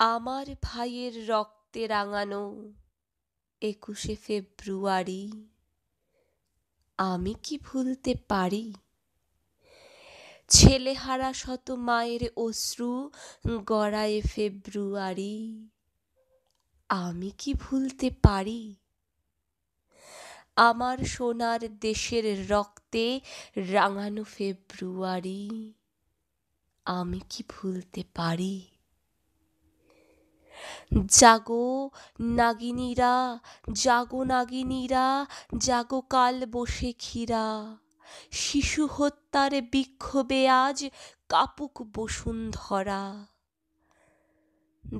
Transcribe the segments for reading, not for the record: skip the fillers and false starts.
আমার ভাইয়ের রক্তে রাঙানো ২১শে ফেব্রুয়ারি আমি কি ভুলতে পারি? ছেলেহারা শত মায়ের অশ্রু গড়ায় ফেব্রুয়ারি আমি কি ভুলতে পারি? আমার সোনার দেশের রক্তে রাঙানো ফেব্রুয়ারি আমি কি ভুলতে পারি? জাগো নাগিনীরা, জাগো নাগিনীরা, জাগো কাল বসেখিরা, শিশু হত্যার বিক্ষোভে আজ কাপুক বসুন্ধরা।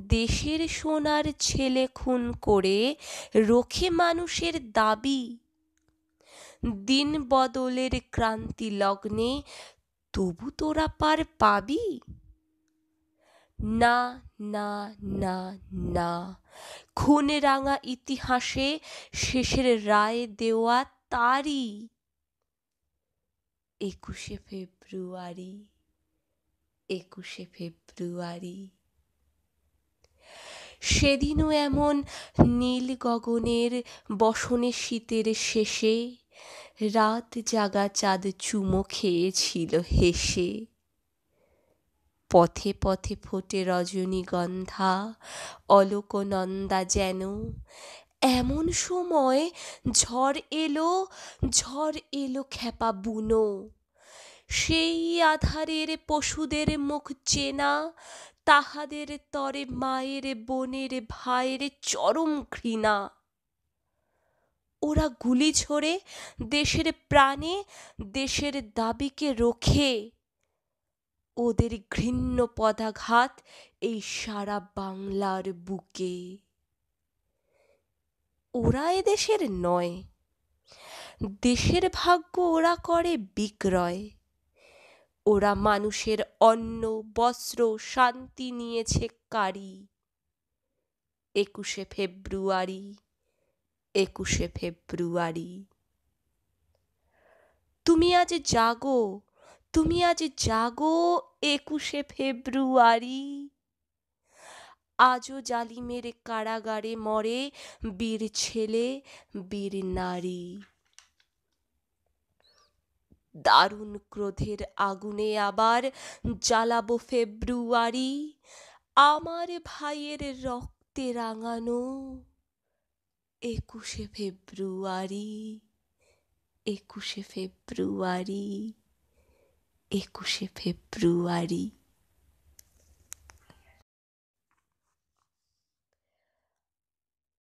দেশের সোনার ছেলে খুন করে রোখে মানুষের দাবি, দিন বদলের ক্রান্তি লগ্নে তবু তোরা পার পাবি? না না না না, খুন রাঙা ইতিহাসে শেষের রায় দেওয়া তারই ২১শে ফেব্রুয়ারি ২১শে ফেব্রুয়ারি। সেদিনও এমন নীল গগনের বসনে শীতের শেষে রাত জাগা চাঁদ চুমো খেয়েছিল হেসে। পথে পথে ফোটে রজনীগন্ধা, অলকনন্দা যেন। এমন সময় ঝড় এলো, ঝড় এলো ক্ষেপা বুনো। সেই আঁধারের পশুদের মুখ চেনা, তাহাদের তরে মায়ের বোনের ভাইয়ের চরম ঘৃণা। ওরা গুলি ছোড়ে দেশের প্রাণে, দেশের দাবিকে রোখে। ওদের ঘৃণ্য পদাঘাত এই সারা বাংলার বুকে। ওরা এদেশের নয়, দেশের ভাগ্য ওরা করে বিক্রয়। ওরা মানুষের অন্ন বস্ত্র শান্তি নিয়েছে কারি। ২১শে ফেব্রুয়ারি ২১শে ফেব্রুয়ারি। তুমি আজ জাগো, তুমি আজ জাগো ২১শে ফেব্রুয়ারি। আজও জালিমের কারাগারে মরে বীর ছেলে বীর নারী। দারুণ ক্রোধের আগুনে আবার জ্বালাবো ফেব্রুয়ারি, আমার ভাইয়ের রক্তে রাঙানো ২১শে ফেব্রুয়ারি ২১শে ফেব্রুয়ারি ২১শে ফেব্রুয়ারি।